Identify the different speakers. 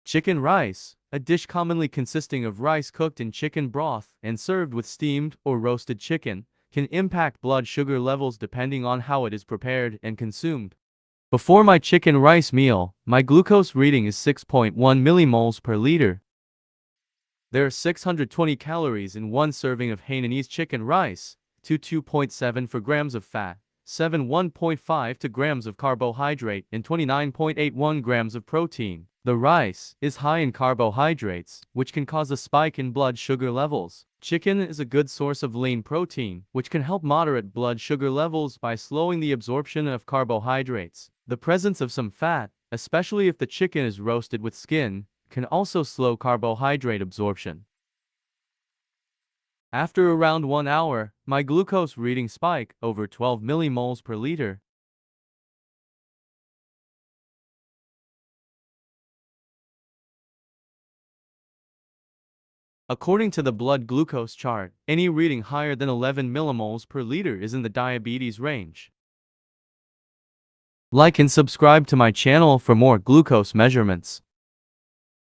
Speaker 1: Chicken rice, a dish commonly consisting of rice cooked in chicken broth and served with steamed or roasted chicken, can impact blood sugar levels depending on how it is prepared and consumed. Before my chicken rice meal, my glucose reading is 6.1 millimoles per liter. There are 620 calories in one serving of Hainanese chicken rice, 2.7 for grams of fat, 1.5 grams of carbohydrate, and 29.81 grams of protein. The rice is high in carbohydrates, which can cause a spike in blood sugar levels. Chicken is a good source of lean protein, which can help moderate blood sugar levels by slowing the absorption of carbohydrates. The presence of some fat, especially if the chicken is roasted with skin, can also slow carbohydrate absorption. After around 1 hour, my glucose reading spiked over 12 millimoles per liter. According to the blood glucose chart, any reading higher than 11 millimoles per liter is in the diabetes range. Like and subscribe to my channel for more glucose measurements.